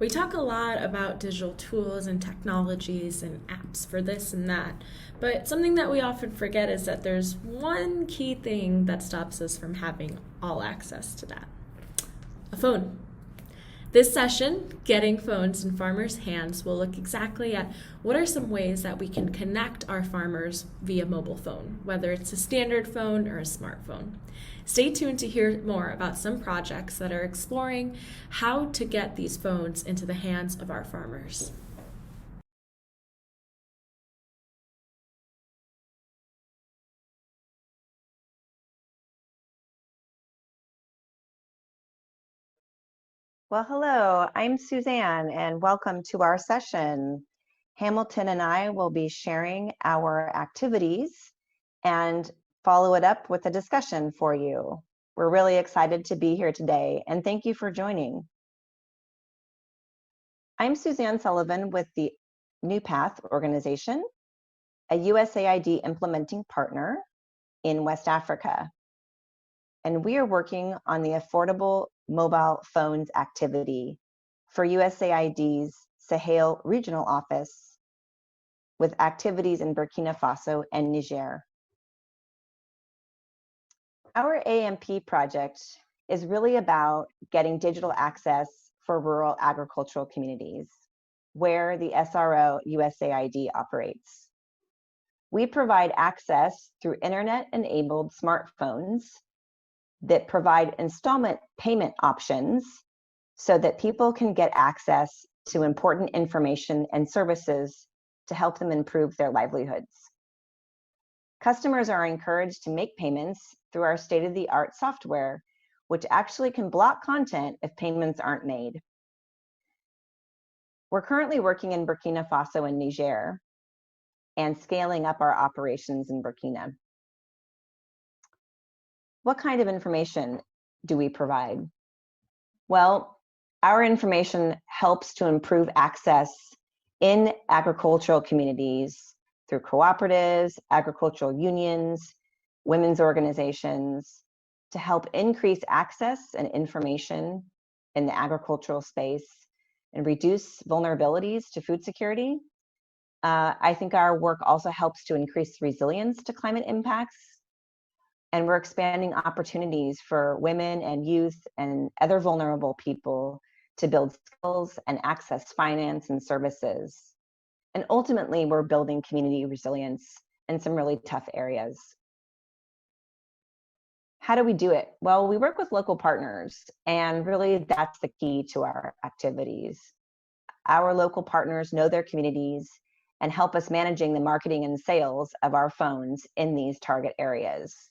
We talk a lot about digital tools and technologies and apps for this and that, but something that we often forget is that there's one key thing that stops us from having all access to that: a phone. This session, Getting Phones in Farmers' Hands, will look exactly at what are some ways that we can connect our farmers via mobile phone, whether it's a standard phone or a smartphone. Stay tuned to hear more about some projects that are exploring how to get these phones into the hands of our farmers. Well, hello, I'm Suzanne, and welcome to our session. Hamilton and I will be sharing our activities and follow it up with a discussion for you. We're really excited to be here today, and thank you for joining. I'm Suzanne Sullivan with the New Path organization, a USAID implementing partner in West Africa. And we are working on the Affordable Mobile Phones activity for USAID's Sahel Regional Office, with activities in Burkina Faso and Niger. Our AMP project is really about getting digital access for rural agricultural communities where the SRO USAID operates. We provide access through internet-enabled smartphones that provide installment payment options so that people can get access to important information and services to help them improve their livelihoods. Customers are encouraged to make payments through our state-of-the-art software, which actually can block content if payments aren't made. We're currently working in Burkina Faso and Niger and scaling up our operations in Burkina. What kind of information do we provide? Well, our information helps to improve access in agricultural communities through cooperatives, agricultural unions, women's organizations, to help increase access and information in the agricultural space and reduce vulnerabilities to food security. I think our work also helps to increase resilience to climate impacts. And we're expanding opportunities for women and youth and other vulnerable people to build skills and access finance and services. And ultimately, we're building community resilience in some really tough areas. How do we do it? Well, we work with local partners, and really that's the key to our activities. Our local partners know their communities and help us managing the marketing and sales of our phones in these target areas.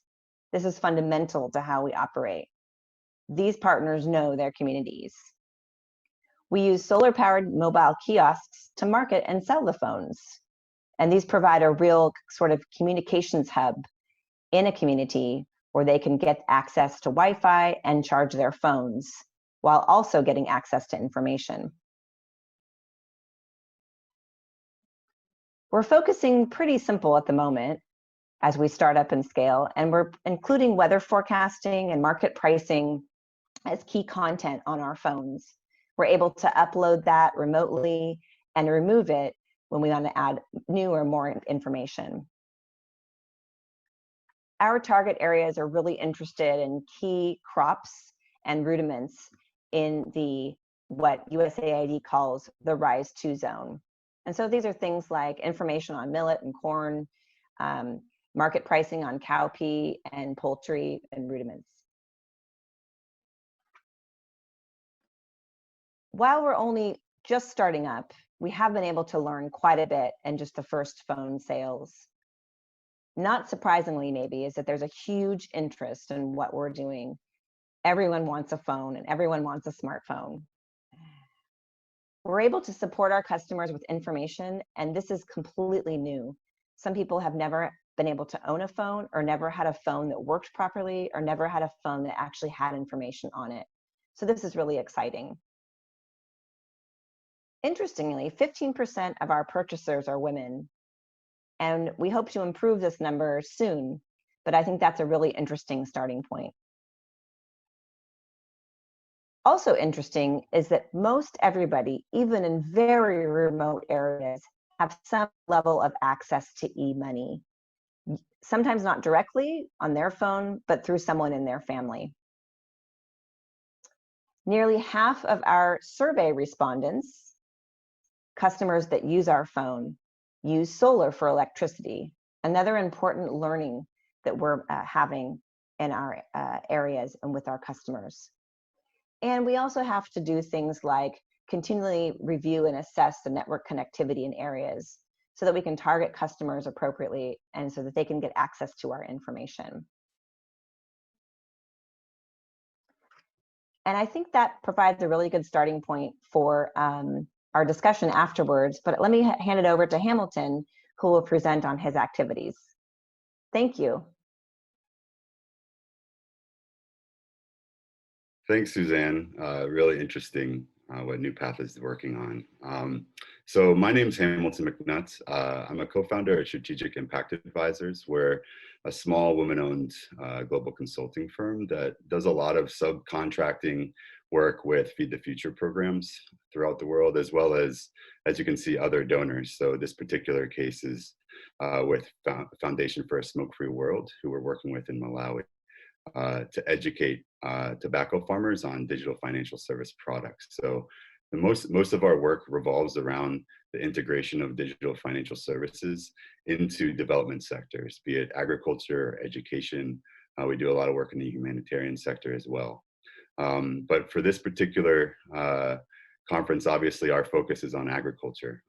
This is fundamental to how we operate. These partners know their communities. We use solar-powered mobile kiosks to market and sell the phones. And these provide a real sort of communications hub in a community where they can get access to Wi-Fi and charge their phones while also getting access to information. We're focusing pretty simple at the moment as we start up and scale, and we're including weather forecasting and market pricing as key content on our phones. We're able to upload that remotely and remove it when we want to add new or more information. Our target areas are really interested in key crops and rudiments in the what USAID calls the Rise 2 zone. And so these are things like information on millet and corn, market pricing on cowpea and poultry and rudiments. While we're only just starting up, we have been able to learn quite a bit in just the first phone sales. Not surprisingly, maybe, is that there's a huge interest in what we're doing. Everyone wants a phone and everyone wants a smartphone. We're able to support our customers with information, and this is completely new. Some people have never been able to own a phone or never had a phone that worked properly or never had a phone that actually had information on it. So this is really exciting. Interestingly, 15% of our purchasers are women, and we hope to improve this number soon, but I think that's a really interesting starting point. Also interesting is that most everybody, even in very remote areas, have some level of access to e-money. Sometimes not directly on their phone, but through someone in their family. Nearly half of our survey respondents, customers that use our phone, use solar for electricity. Another important learning that we're having in our areas and with our customers. And we also have to do things like continually review and assess the network connectivity in areas so that we can target customers appropriately and so that they can get access to our information. And I think that provides a really good starting point for our discussion afterwards, but let me hand it over to Hamilton, who will present on his activities. Thank you. Thanks, Suzanne. Really interesting what New Path is working on. So my name is Hamilton McNutt. I'm a co-founder at Strategic Impact Advisors. We're a small woman-owned global consulting firm that does a lot of subcontracting work with Feed the Future programs throughout the world, as well as you can see, other donors. So this particular case is with Foundation for a Smoke-Free World, who we're working with in Malawi. To educate tobacco farmers on digital financial service products. So most of our work revolves around the integration of digital financial services into development sectors, be it agriculture, education. We do a lot of work in the humanitarian sector as well. But for this particular conference, obviously our focus is on agriculture.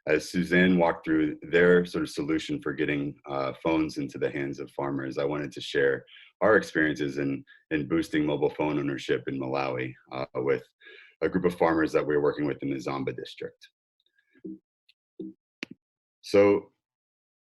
As Suzanne walked through their sort of solution for getting phones into the hands of farmers, I wanted to share our experiences in boosting mobile phone ownership in Malawi with a group of farmers that we're working with in the Zomba district. So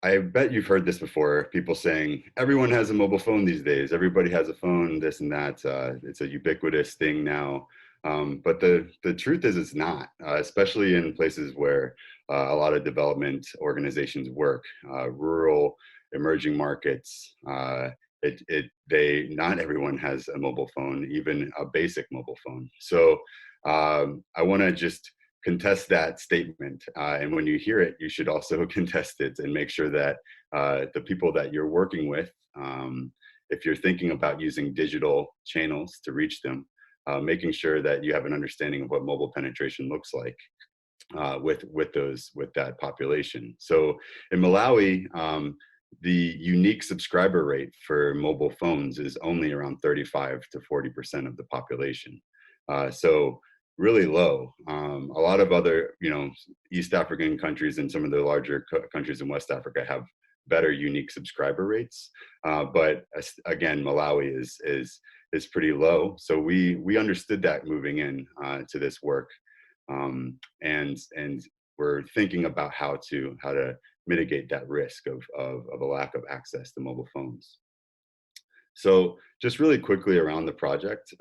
I bet you've heard this before, people saying, everyone has a mobile phone these days, everybody has a phone, this and that. It's a ubiquitous thing now. But the truth is it's not, especially in places where a lot of development organizations work, rural, emerging markets. Not everyone has a mobile phone, even a basic mobile phone. So I want to just contest that statement. And when you hear it, you should also contest it and make sure that the people that you're working with, if you're thinking about using digital channels to reach them, making sure that you have an understanding of what mobile penetration looks like with that population. So in Malawi, the unique subscriber rate for mobile phones is only around 35 to 40% of the population. So really low. A lot of other, East African countries and some of the larger countries in West Africa have better unique subscriber rates. But again, Malawi is pretty low. So we understood that moving in to this work, and we're thinking about how to mitigate that risk of a lack of access to mobile phones. So just really quickly around the project,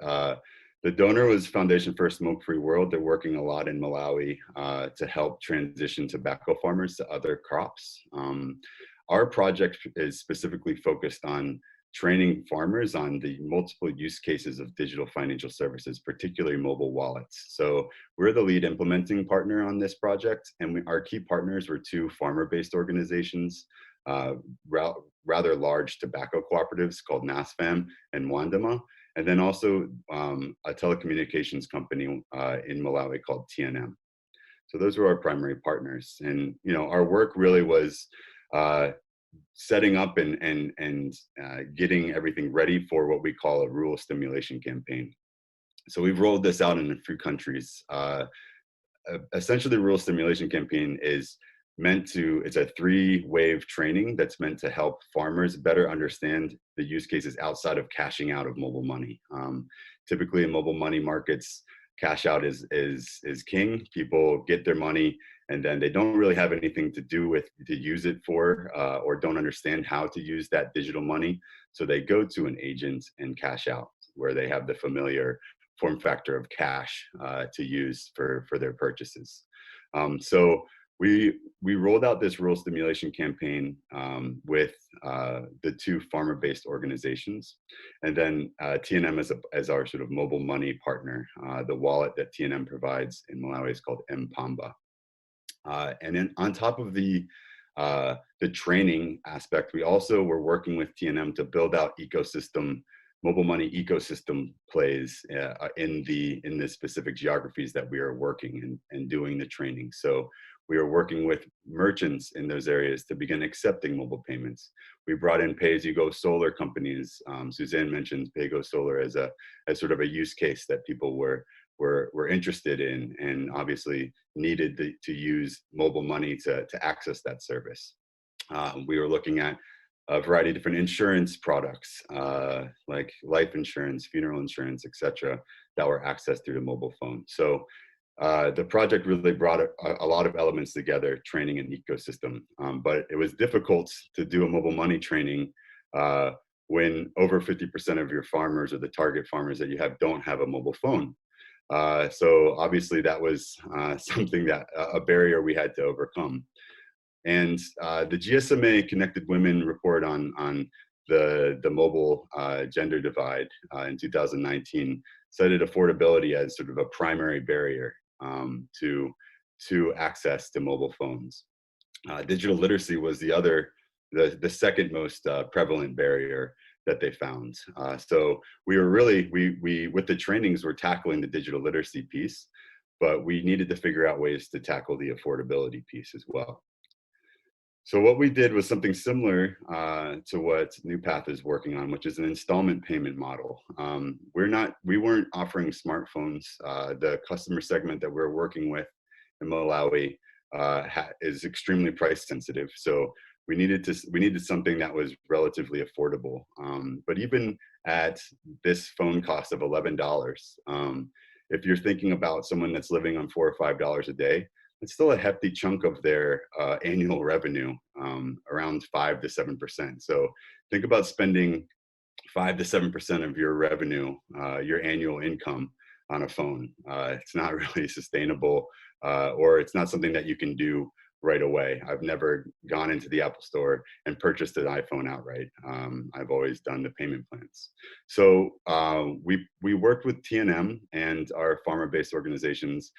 the donor was Foundation for a Smoke-Free World. They're working a lot in Malawi to help transition tobacco farmers to other crops. Our project is specifically focused on training farmers on the multiple use cases of digital financial services, particularly mobile wallets. So we're the lead implementing partner on this project, and our key partners were two farmer-based organizations, rather large tobacco cooperatives called NASFAM and Wandama, and then also a telecommunications company in Malawi called TNM. So those were our primary partners. And our work really was setting up and getting everything ready for what we call a rural stimulation campaign. So we've rolled this out in a few countries. Essentially, the rural stimulation campaign is it's a 3-wave training that's meant to help farmers better understand the use cases outside of cashing out of mobile money. Typically in mobile money markets, cash out is king. People get their money and then they don't really have anything to use it for, or don't understand how to use that digital money. So they go to an agent and cash out, where they have the familiar form factor of cash to use for their purchases. So we rolled out this rural stimulation campaign with the two farmer-based organizations. And then TNM as our sort of mobile money partner. The wallet that TNM provides in Malawi is called M-Pamba. And then on top of the training aspect, we also were working with TNM to build out mobile money ecosystem plays in the specific geographies that we are working and doing the training. So we are working with merchants in those areas to begin accepting mobile payments. We brought in pay-as-you-go solar companies. Suzanne mentioned pay-go solar as sort of a use case that people were interested in, and obviously needed to use mobile money to access that service. We were looking at a variety of different insurance products, like life insurance, funeral insurance, etc., that were accessed through the mobile phone. So the project really brought a lot of elements together, training an ecosystem. But it was difficult to do a mobile money training when over 50% of your farmers, or the target farmers that you have, don't have a mobile phone. So obviously that was something that a barrier we had to overcome. And the GSMA Connected Women report on the mobile gender divide in 2019 cited affordability as sort of a primary barrier to access to mobile phones. Digital literacy was the second most prevalent barrier that they found. So we were really, with the trainings, we're tackling the digital literacy piece, but we needed to figure out ways to tackle the affordability piece as well. So what we did was something similar to what NewPath is working on, which is an installment payment model. We weren't offering smartphones. The customer segment that we're working with in Malawi is extremely price sensitive. So we needed something that was relatively affordable. But even at this phone cost of $11, if you're thinking about someone that's living on $4 or $5 a day, it's still a hefty chunk of their annual revenue, around 5 to 7%. So think about spending 5 to 7% of your revenue, your annual income, on a phone. It's not really sustainable, or it's not something that you can do right away. I've never gone into the Apple Store and purchased an iPhone outright. I've always done the payment plans. So we worked with TNM and our farmer-based organizations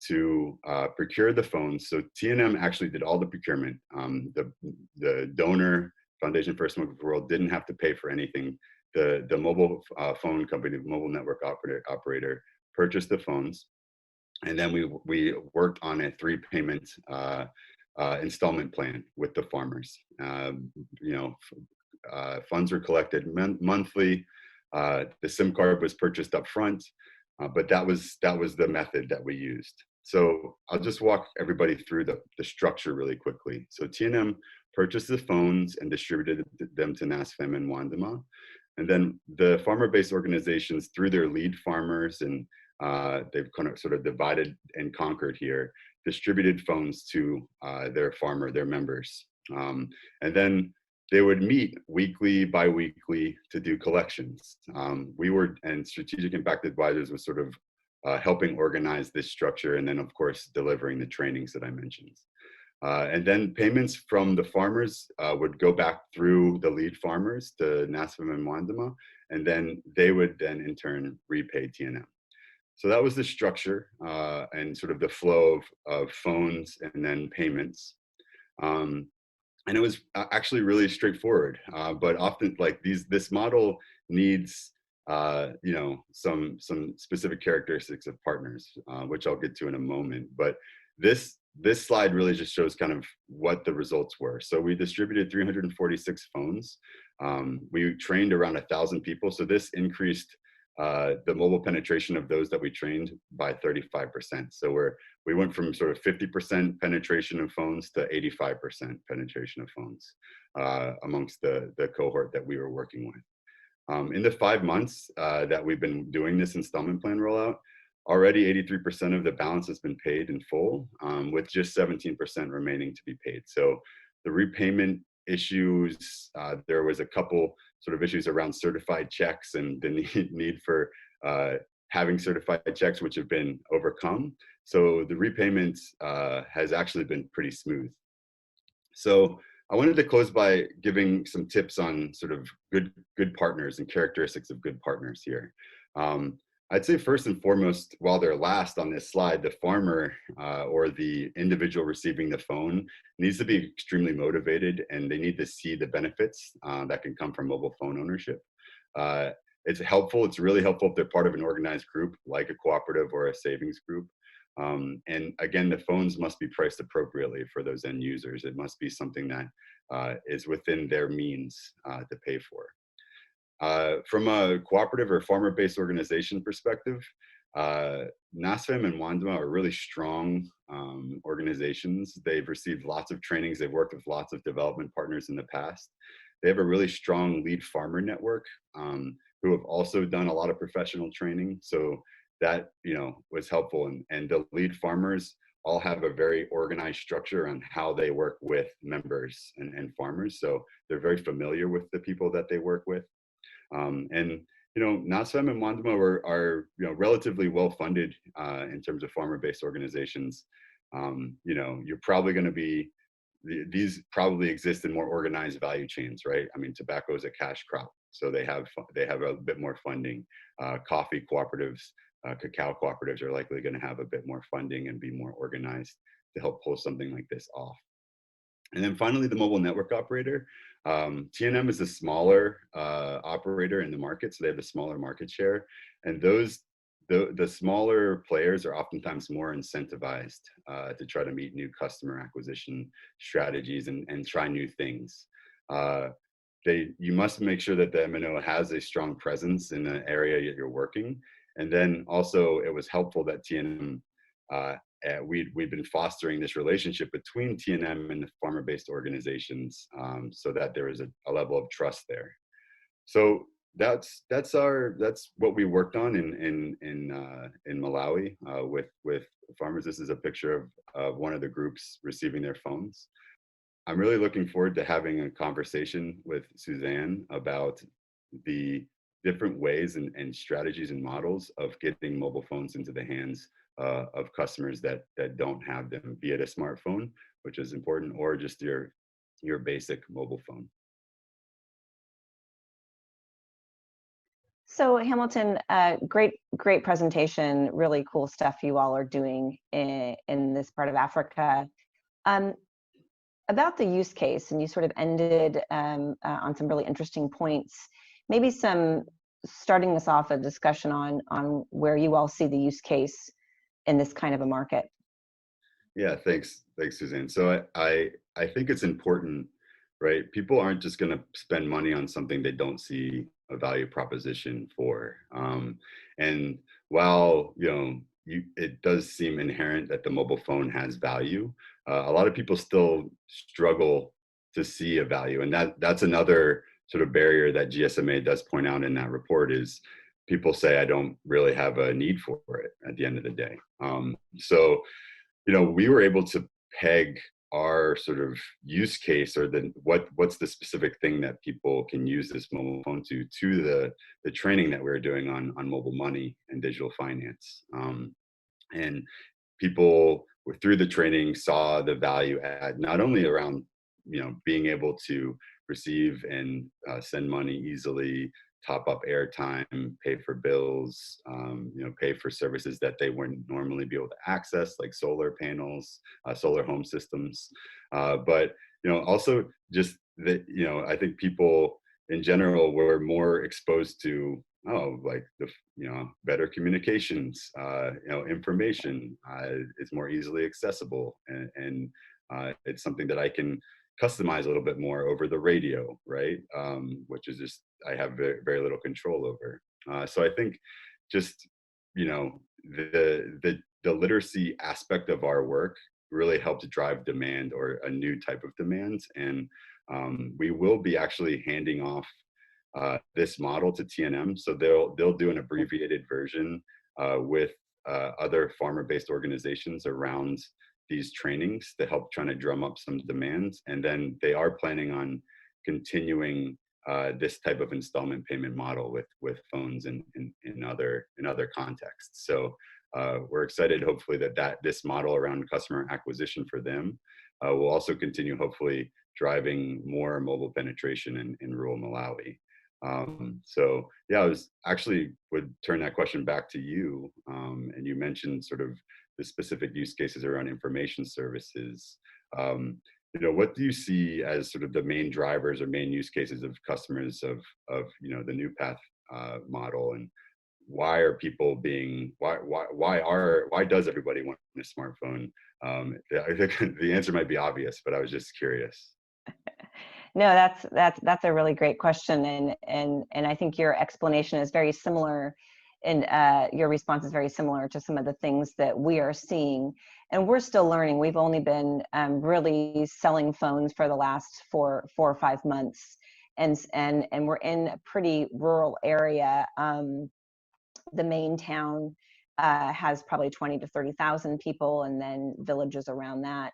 to procure the phones. So TNM actually did all the procurement. The donor, Foundation for a Smoke-Free World, didn't have to pay for anything. The mobile phone company, the mobile network operator, purchased the phones, and then we worked on a 3-payment installment plan with the farmers. Funds were collected monthly. The SIM card was purchased up front, but that was the method that we used. So I'll just walk everybody through the structure really quickly. So TNM purchased the phones and distributed them to NASFAM and Wandema. And then the farmer-based organizations, through their lead farmers, and they've kind of sort of divided and conquered here, distributed phones to their members. And then they would meet weekly, bi-weekly to do collections. And Strategic Impact Advisors was sort of helping organize this structure, and then of course delivering the trainings that I mentioned. And then payments from the farmers would go back through the lead farmers to NASFAM and Wandema, and then they would then in turn repay TNM. So that was the structure and sort of the flow of phones and then payments. And it was actually really straightforward, but often this model needs some specific characteristics of partners, which I'll get to in a moment. But this slide really just shows kind of what the results were. So we distributed 346 phones. We trained around 1,000 people. So this increased the mobile penetration of those that we trained by 35%. So we went from sort of 50% penetration of phones to 85% penetration of phones amongst the cohort that we were working with. In the 5 months that we've been doing this installment plan rollout, already 83% of the balance has been paid in full, with just 17% remaining to be paid. So the repayment issues, there was a couple sort of issues around certified checks and the need for having certified checks, which have been overcome. So the repayment has actually been pretty smooth. So I wanted to close by giving some tips on sort of good partners and characteristics of good partners here. I'd say first and foremost, while they're last on this slide, the farmer or the individual receiving the phone needs to be extremely motivated, and they need to see the benefits that can come from mobile phone ownership. It's helpful. It's really helpful if they're part of an organized group like a cooperative or a savings group. And again, the phones must be priced appropriately for those end users. It must be something that is within their means to pay for. From a cooperative or farmer-based organization perspective, NASFAM and WANDMA are really strong organizations. They've received lots of trainings. They've worked with lots of development partners in the past. They have a really strong lead farmer network who have also done a lot of professional training. So that, you know, was helpful. And the lead farmers all have a very organized structure on how they work with members and farmers. So they're very familiar with the people that they work with. And you know, NASFAM and WANDMA are you know, relatively well funded in terms of farmer-based organizations. You know, you're probably going to be, these probably exist in more organized value chains, right? I mean, tobacco is a cash crop, so they have a bit more funding. Coffee cooperatives, cacao cooperatives are likely going to have a bit more funding and be more organized to help pull something like this off. And then finally, the mobile network operator. TNM is a smaller operator in the market, so they have a smaller market share. And the smaller players are oftentimes more incentivized to try to meet new customer acquisition strategies and try new things. You must make sure that the MNO has a strong presence in the area that you're working. And then also, it was helpful that TNM we've been fostering this relationship between TNM and the farmer-based organizations so that there is a level of trust there. So that's what we worked on in Malawi with farmers. This is a picture of one of the groups receiving their phones. I'm really looking forward to having a conversation with Suzanne about the different ways and strategies and models of getting mobile phones into the hands of customers that don't have them, be it a smartphone, which is important, or just your basic mobile phone. So Hamilton, great presentation, really cool stuff you all are doing in this part of Africa. About the use case, and you sort of ended on some really interesting points, maybe starting us off a discussion on where you all see the use case in this kind of a market. Yeah, thanks, Suzanne. So I think it's important, right? People aren't just going to spend money on something they don't see a value proposition for. And while it does seem inherent that the mobile phone has value, a lot of people still struggle to see a value, and that's another sort of barrier that GSMA does point out in that report is people say, I don't really have a need for it at the end of the day. So, we were able to peg our sort of use case, or what's the specific thing that people can use this mobile phone to the training that we were doing on mobile money and digital finance. And people through the training saw the value add, not only around being able to receive and send money easily, top up airtime, pay for bills, pay for services that they wouldn't normally be able to access, like solar panels, solar home systems. But also just that I think people in general were more exposed to like the better communications, information is more easily accessible, and it's something that I can customize a little bit more over the radio, right? Which is just I have very, very little control over. So I think just the literacy aspect of our work really helped drive demand, or a new type of demand. And we will be actually handing off this model to TNM, so they'll do an abbreviated version with other farmer-based organizations around these trainings to help trying to drum up some demands. And then they are planning on continuing this type of installment payment model with phones in other contexts. So we're excited, hopefully, that this model around customer acquisition for them will also continue, hopefully, driving more mobile penetration in rural Malawi. So yeah, I was actually would turn that question back to you. And you mentioned sort of the specific use cases around information services. What do you see as sort of the main drivers or main use cases of customers of the new path model, and why are people being why does everybody want a smartphone? I think the answer might be obvious, but I was just curious. No, that's a really great question, and I think your explanation is very similar, and your response is very similar to some of the things that we are seeing, and we're still learning. We've only been really selling phones for the last four or 5 months, and we're in a pretty rural area. The main town has probably 20 to 30,000 people, and then villages around that.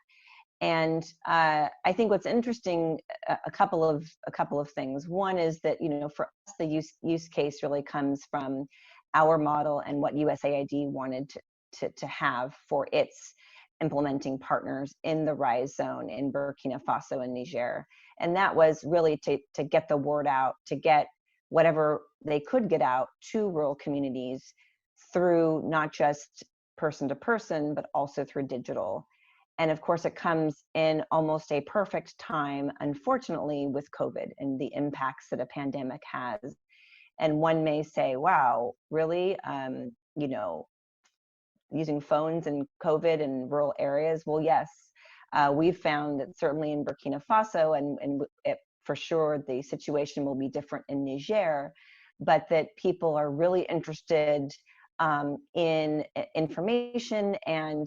And I think what's interesting, a couple of things. One is that, for us, the use case really comes from our model and what USAID wanted to have for its implementing partners in the RISE zone in Burkina Faso and Niger. And that was really to get the word out, to get whatever they could get out to rural communities through not just person to person, but also through digital. And of course, it comes in almost a perfect time, unfortunately, with COVID and the impacts that a pandemic has. And one may say, wow, really? Using phones in COVID in rural areas? Well, yes. We've found that certainly in Burkina Faso, and for sure the situation will be different in Niger, but that people are really interested in information. And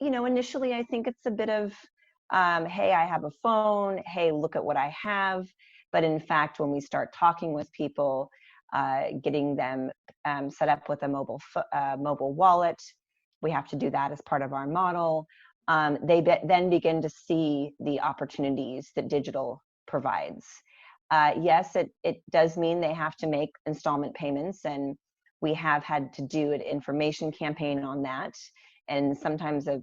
initially, I think it's a bit of, hey, I have a phone. Hey, look at what I have. But in fact, when we start talking with people, getting them set up with a mobile wallet, we have to do that as part of our model. They then begin to see the opportunities that digital provides. Yes, it does mean they have to make installment payments, and we have had to do an information campaign on that, and sometimes a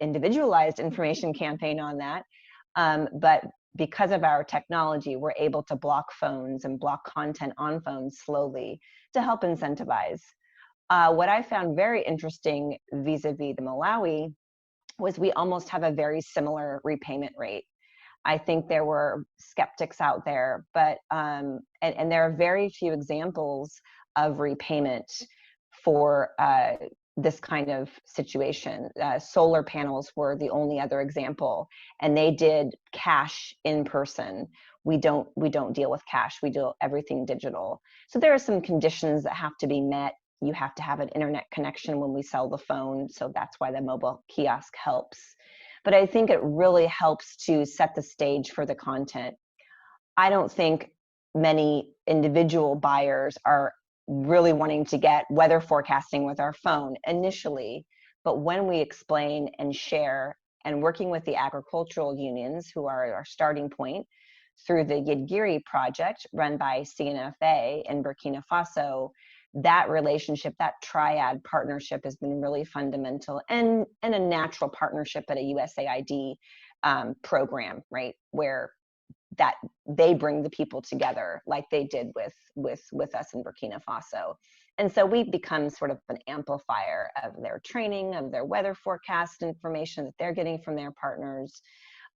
individualized information campaign on that. But because of our technology, we're able to block phones and block content on phones slowly to help incentivize. What I found very interesting vis-a-vis the Malawi was we almost have a very similar repayment rate. I think there were skeptics out there, but and there are very few examples of repayment for this kind of situation. Solar panels were the only other example, and they did cash in person. We don't deal with cash. We do everything digital. So there are some conditions that have to be met. You have to have an internet connection when we sell the phone, so that's why the mobile kiosk helps. But I think it really helps to set the stage for the content. I don't think many individual buyers are really wanting to get weather forecasting with our phone initially, but when we explain and share, and working with the agricultural unions, who are our starting point, through the Yidgiri project run by CNFA in Burkina Faso, that relationship, that triad partnership has been really fundamental, and a natural partnership at a USAID program, right, where that they bring the people together like they did with us in Burkina Faso. And so we've become sort of an amplifier of their training, of their weather forecast information that they're getting from their partners.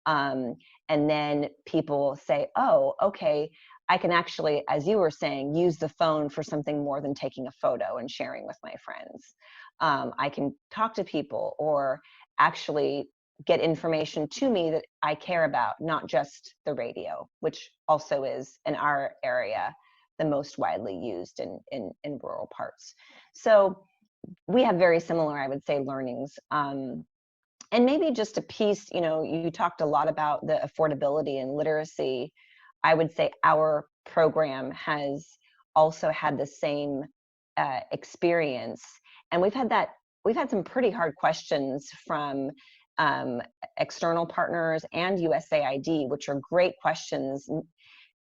And then people say, oh, okay, I can actually, as you were saying, use the phone for something more than taking a photo and sharing with my friends. I can talk to people or actually get information to me that I care about, not just the radio, which also is in our area the most widely used in rural parts. So we have very similar, I would say, learnings. And maybe just a piece, you talked a lot about the affordability and literacy. I would say our program has also had the same experience. And we've had some pretty hard questions from external partners and USAID, which are great questions,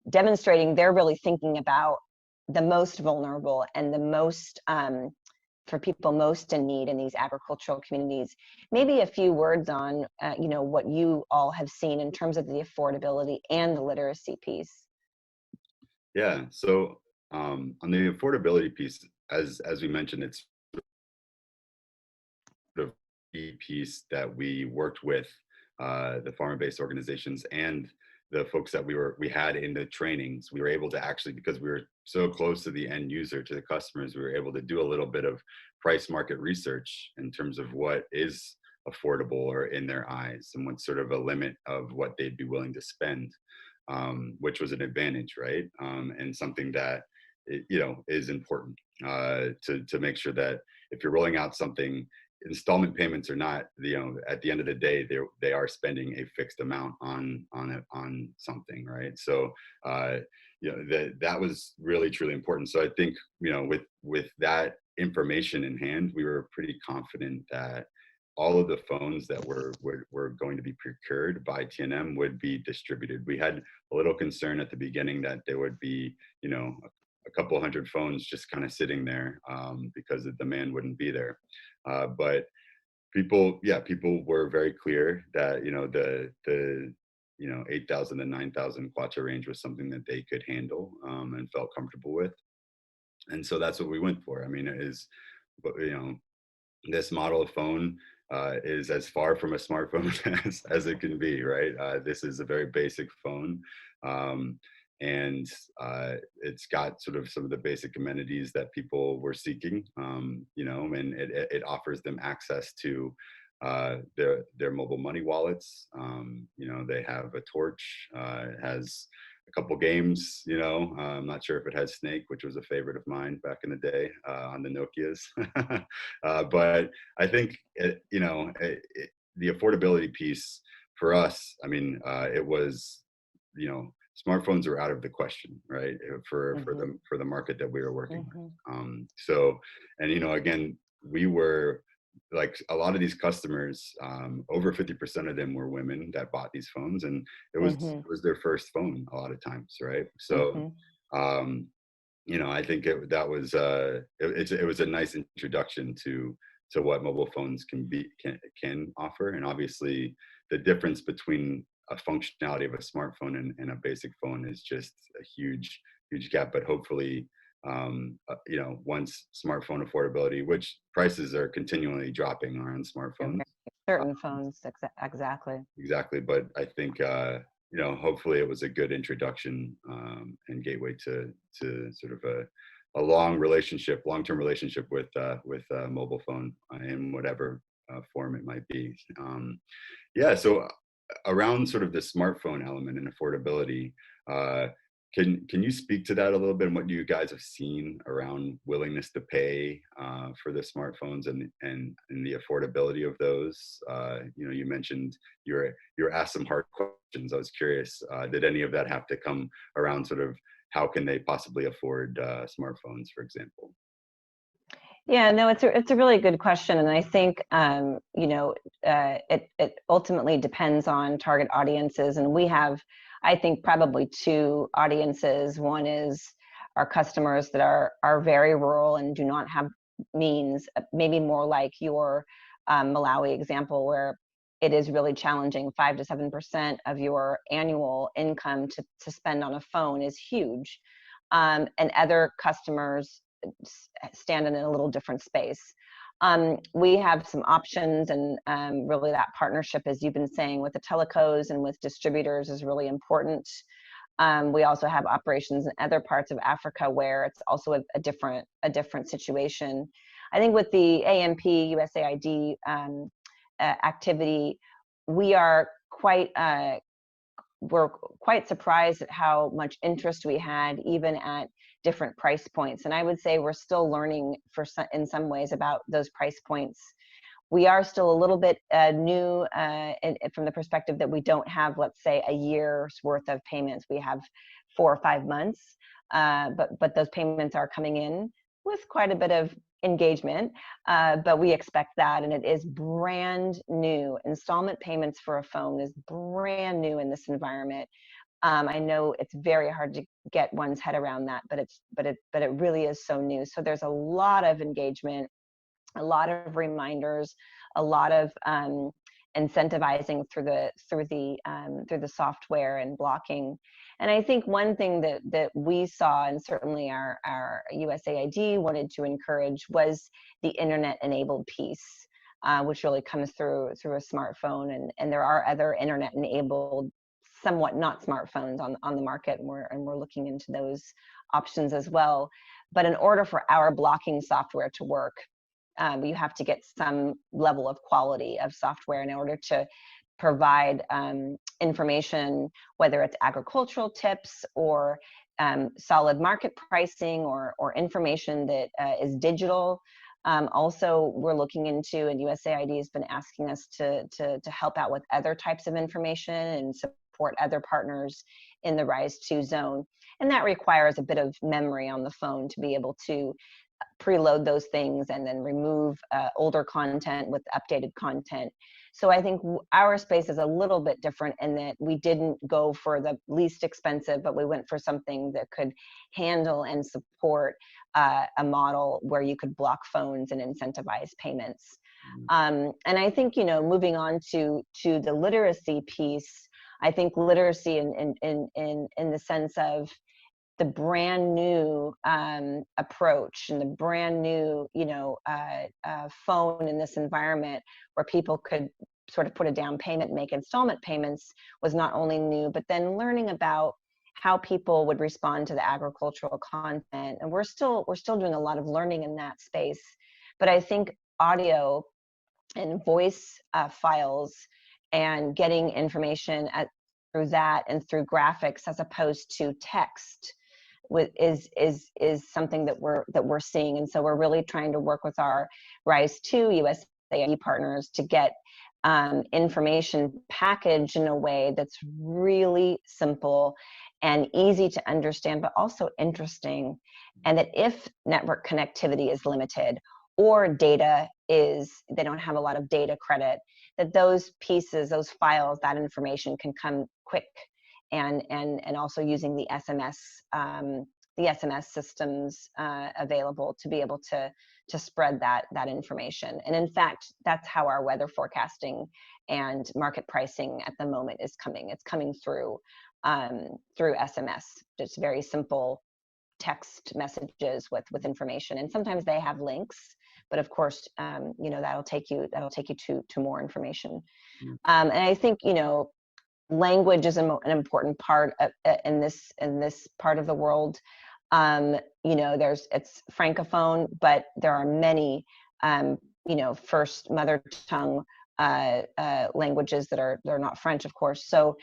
demonstrating they're really thinking about the most vulnerable and the most for people most in need in these agricultural communities. Maybe a few words on, what you all have seen in terms of the affordability and the literacy piece. Yeah. So on the affordability piece, as we mentioned, it's sort of the piece that we worked with the farmer-based organizations and the folks that we had in the trainings. We were able to actually, because we were so close to the end user, to the customers, we were able to do a little bit of price market research in terms of what is affordable or in their eyes and what's sort of a limit of what they'd be willing to spend, which was an advantage, right? And something that is important to make sure that if you're rolling out something, installment payments or not, at the end of the day, they are spending a fixed amount on something, right? So that was really truly important. So I think with that information in hand, we were pretty confident that all of the phones that were going to be procured by TNM would be distributed. We had a little concern at the beginning that there would be a couple hundred phones just kind of sitting there because the demand wouldn't be there. But people were very clear that the 8,000 to 9,000 kwacha range was something that they could handle and felt comfortable with. And so that's what we went for. I mean, this model of phone is as far from a smartphone as it can be, right? This is a very basic phone. And it's got sort of some of the basic amenities that people were seeking, and it offers them access to their mobile money wallets. They have a torch, it has a couple games, I'm not sure if it has Snake, which was a favorite of mine back in the day on the Nokias. But I think, the affordability piece for us, I mean, it was, smartphones are out of the question, right? For the market that we were working with. So, and again, we were like a lot of these customers, over 50% of them were women that bought these phones, and it was their first phone a lot of times, right? So, I think it was a nice introduction to what mobile phones can offer, and obviously the difference between a functionality of a smartphone and a basic phone is just a huge gap. But hopefully, once smartphone affordability, which prices are continually dropping on smartphones, Certain phones, exactly. But I think hopefully it was a good introduction and gateway to sort of a long-term relationship with a mobile phone in whatever form it might be. So around sort of the smartphone element and affordability, can you speak to that a little bit and what you guys have seen around willingness to pay for the smartphones and the affordability of those? You mentioned you were asked some hard questions. I was curious, did any of that have to come around sort of how can they possibly afford smartphones, for example? Yeah, no, it's a really good question, and I think it ultimately depends on target audiences, and we have, I think, probably two audiences. One is our customers that are very rural and do not have means, maybe more like your Malawi example, where it is really challenging. 5 to 7% of your annual income to spend on a phone is huge, and other customers stand in a little different space. We have some options, and really that partnership, as you've been saying, with the telecos and with distributors is really important. We also have operations in other parts of Africa where it's also a different situation. I think with the AMP USAID activity, we're quite surprised at how much interest we had, even at different price points. And I would say we're still learning in some ways about those price points. We are still a little bit new from the perspective that we don't have, let's say, a year's worth of payments. We have 4 or 5 months, but those payments are coming in with quite a bit of engagement, but we expect that, and it is brand new. Installment payments for a phone is brand new in this environment. I know it's very hard to get one's head around that, but it really is so new. So there's a lot of engagement. a lot of reminders, a lot of incentivizing through the software and blocking. And I think one thing that we saw, and certainly our USAID wanted to encourage, was the internet enabled piece, which really comes through a smartphone. And there are other internet enabled, somewhat not smartphones on the market, and we're looking into those options as well. But in order for our blocking software to work, you have to get some level of quality of software in order to provide information, whether it's agricultural tips or solid market pricing, or information that is digital. Also, we're looking into, and USAID has been asking us to help out with other types of information and support other partners in the Rise 2 zone. And that requires a bit of memory on the phone to be able to preload those things and then remove older content with updated content. So I think our space is a little bit different in that we didn't go for the least expensive, but we went for something that could handle and support a model where you could block phones and incentivize payments. And I think, moving on to the literacy piece, I think literacy in the sense of the brand new approach and the brand new, phone in this environment where people could sort of put a down payment, make installment payments, was not only new, but then learning about how people would respond to the agricultural content. And we're still doing a lot of learning in that space. But I think audio and voice files and getting information through that and through graphics as opposed to text is something that we're seeing. And so we're really trying to work with our Rise 2 USAID partners to get information packaged in a way that's really simple and easy to understand, but also interesting. And that if network connectivity is limited, or they don't have a lot of data credit, that those pieces, those files, that information can come quick, and also using the SMS systems available to be able to spread that information. And in fact, that's how our weather forecasting and market pricing at the moment is coming. It's coming through SMS, just very simple text messages with information. And sometimes they have links, but of course, that'll take you to more information. And I think, language is an important part in this part of the world. It's francophone, but there are many, first mother tongue languages they're not French, of course. So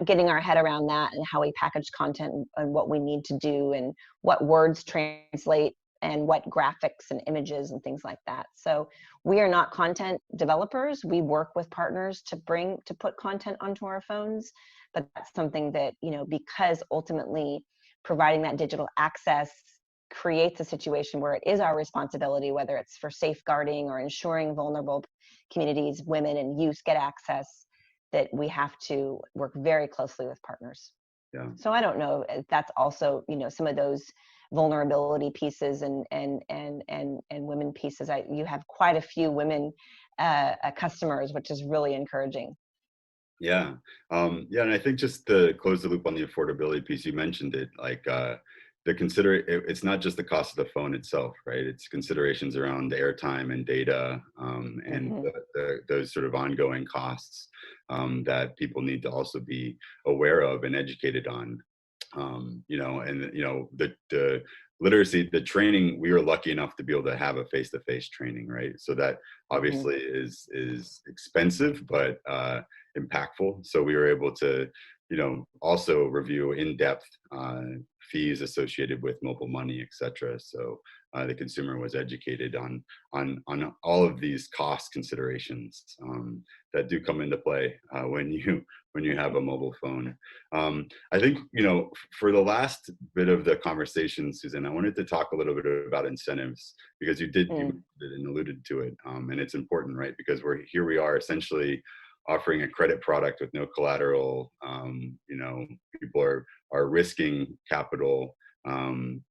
getting our head around that and how we package content and what we need to do and what words translate and what graphics and images and things like that. So we are not content developers. We work with partners to put content onto our phones, but that's something that, because ultimately providing that digital access creates a situation where it is our responsibility, whether it's for safeguarding or ensuring vulnerable communities, women and youth get access, that we have to work very closely with partners. Yeah. So I don't know if that's also, some of those vulnerability pieces and women pieces. You have quite a few women customers, which is really encouraging. Yeah. And I think just to close the loop on the affordability piece, you mentioned it, like it's not just the cost of the phone itself, right? It's considerations around the airtime and data, and those sort of ongoing costs that people need to also be aware of and educated on. The literacy, the training, we were lucky enough to be able to have a face-to-face training, right? So that obviously is expensive, but impactful. So we were able to, also review in-depth fees associated with mobile money, et cetera. So the consumer was educated on all of these cost considerations that do come into play when you have a mobile phone. I think, for the last bit of the conversation, Susan, I wanted to talk a little bit about incentives, because you did and alluded to it, and it's important, right? Because we are essentially offering a credit product with no collateral. People are risking capital and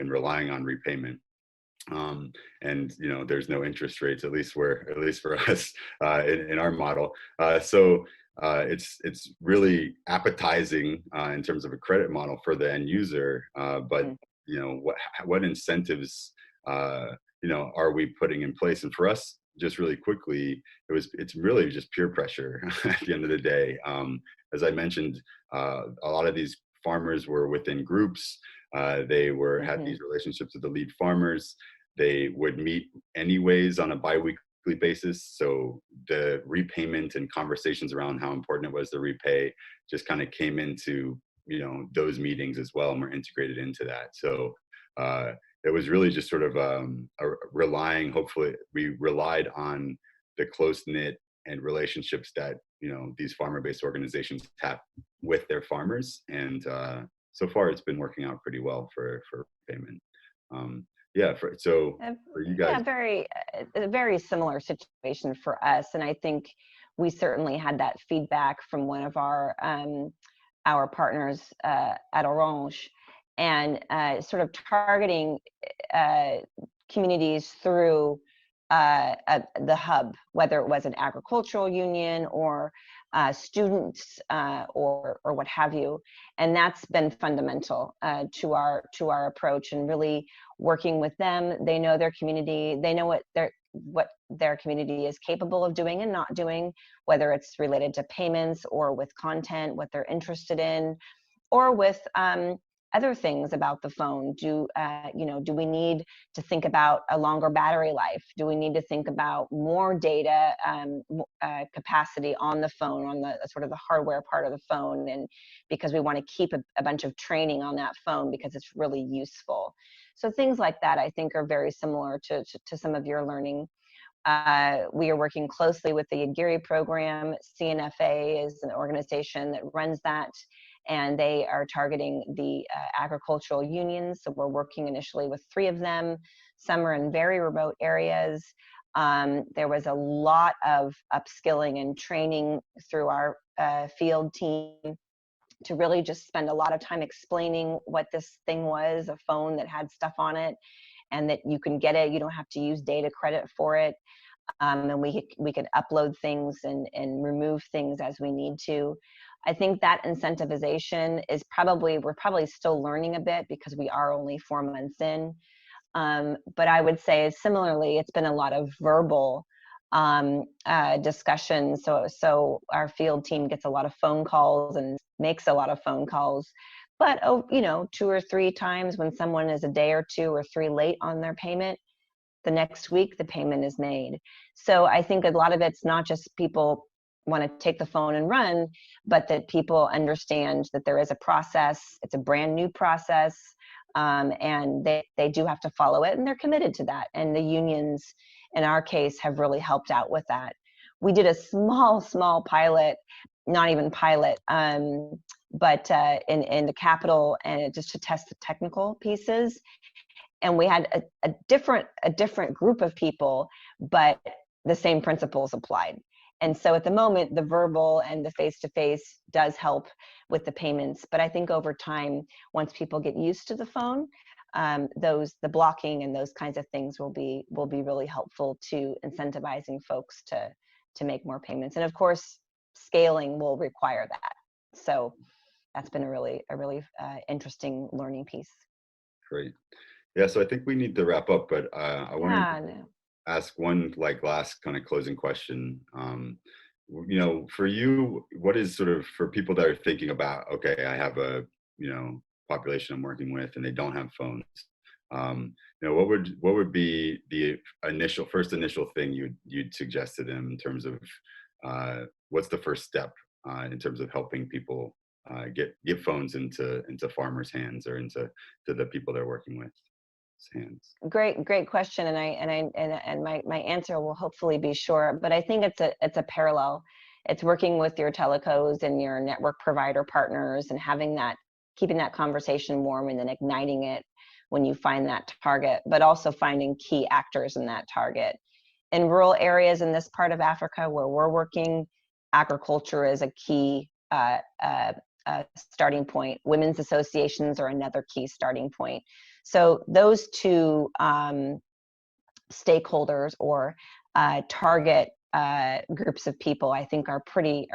relying on repayment. And there's no interest rates, at least for us in our model. It's really appetizing in terms of a credit model for the end user. But what incentives are we putting in place? And for us, just really quickly, it's really just peer pressure at the end of the day. As I mentioned, a lot of these farmers were within groups. They had these relationships with the lead farmers. They would meet anyways on a biweekly basis. So the repayment and conversations around how important it was to repay just kind of came into, those meetings as well, and were integrated into that. So it was really just sort of hopefully we relied on the close knit and relationships that, these farmer-based organizations have with their farmers. And so far it's been working out pretty well for payment. For you guys. Yeah, a very similar situation for us. And I think we certainly had that feedback from one of our partners at Orange, and sort of targeting communities through the hub, whether it was an agricultural union or students or what have you. And that's been fundamental to our approach, and really working with them. They know their community, they know what their community is capable of doing and not doing, whether it's related to payments or with content, what they're interested in, or with other things about the phone. Do we need to think about a longer battery life? Do we need to think about more data capacity on the phone, on the sort of the hardware part of the phone, and because we want to keep a bunch of training on that phone because it's really useful. So things like that, I think, are very similar to some of your learning. We are working closely with the Yagiri program. CNFA is an organization that runs that, and they are targeting the agricultural unions. So we're working initially with 3 of them. Some are in very remote areas. There was a lot of upskilling and training through our field team to really just spend a lot of time explaining what this thing was, a phone that had stuff on it, and that you can get it. You don't have to use data credit for it. And we could upload things and remove things as we need to. I think that incentivization is we're probably still learning a bit because we are only 4 months in. But I would say similarly, it's been a lot of verbal discussions. So our field team gets a lot of phone calls and makes a lot of phone calls. But 2 or 3 times when someone is a day or 2 or 3 late on their payment, the next week the payment is made. So I think a lot of it's not just people want to take the phone and run, but that people understand that there is a process. It's a brand new process, and they do have to follow it, and they're committed to that. And the unions, in our case, have really helped out with that. We did a small pilot, not even pilot, but in the Capitol, and just to test the technical pieces. And we had a different group of people, but the same principles applied. And so at the moment, the verbal and the face-to-face does help with the payments. But I think over time, once people get used to the phone, the blocking and those kinds of things will be really helpful to incentivizing folks to make more payments. And of course, scaling will require that. So that's been a really interesting learning piece. Great. Yeah, so I think we need to wrap up, but I want to ask one last kind of closing question. For you, what is sort of, for people that are thinking about, okay, I have a population I'm working with and they don't have phones, what would be the first initial thing you'd suggest to them in terms of what's the first step in terms of helping people get phones into farmers' hands, or into the people they're working with hands? Great question, and my answer will hopefully be short, but I think it's a parallel. It's working with your telecos and your network provider partners, and keeping that conversation warm, and then igniting it when you find that target, but also finding key actors in that target. In rural areas in this part of Africa where we're working, agriculture is a key starting point. Women's associations are another key starting point. So those 2 stakeholders or target groups of people, I think are pretty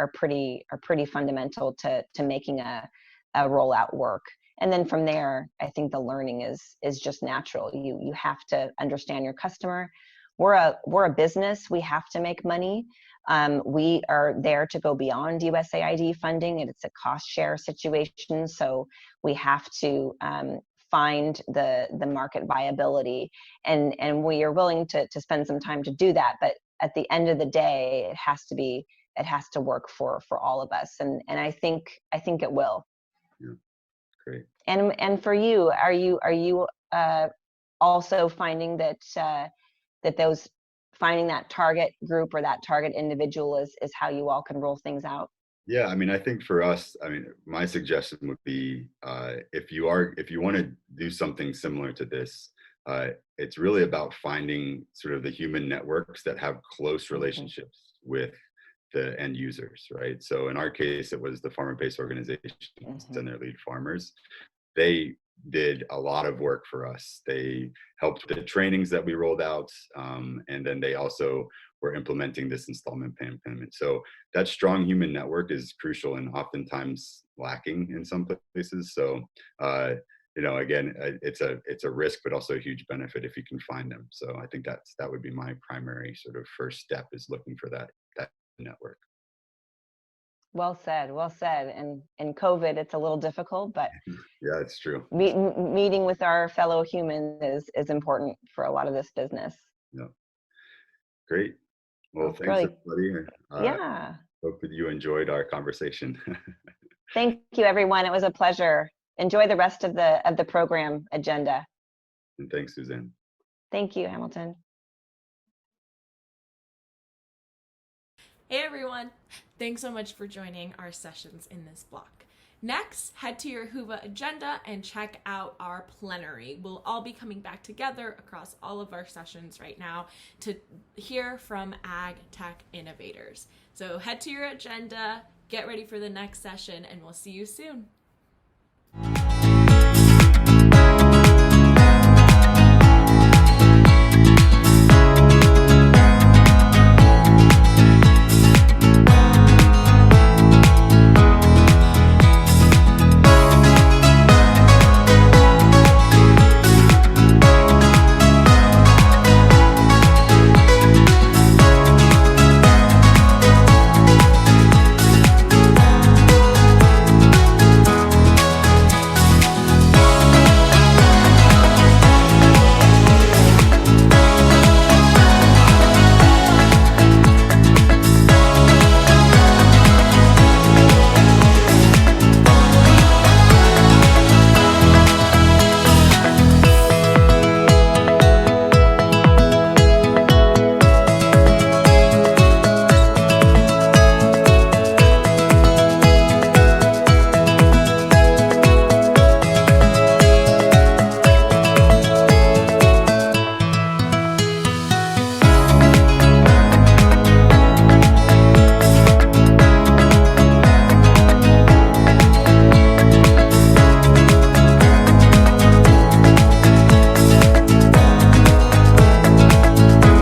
fundamental to making a rollout work. And then from there, I think the learning is just natural. You have to understand your customer. We're a business. We have to make money. We are there to go beyond USAID funding, and it's a cost share situation. So we have to find the market viability, and we are willing to spend some time to do that. But at the end of the day, it has to work for all of us, and I think it will. Yeah, great. And for you, are you also finding that those finding that target group or that target individual is how you all can roll things out? Yeah, I mean, I think for us, I mean, my suggestion would be if you want to do something similar to this, it's really about finding sort of the human networks that have close relationships with the end users, right? So in our case, it was the farmer-based organizations and their lead farmers. They did a lot of work for us. They helped with the trainings that we rolled out, and then they also were implementing this installment payment. So that strong human network is crucial and oftentimes lacking in some places. So again, it's a risk, but also a huge benefit if you can find them. So I think that would be my primary sort of first step, is looking for that network. Well said. And in COVID, it's a little difficult, but Yeah, it's true. Meeting with our fellow humans is important for a lot of this business. Yeah, great. Well, thanks really, everybody. yeah. Hope that you enjoyed our conversation. Thank you, everyone. It was a pleasure. Enjoy the rest of the program agenda. And thanks, Suzanne. Thank you, Hamilton. Hey everyone! Thanks so much for joining our sessions in this block. Next, head to your Whova agenda and check out our plenary. We'll all be coming back together across all of our sessions right now to hear from ag tech innovators. So head to your agenda, get ready for the next session, and we'll see you soon.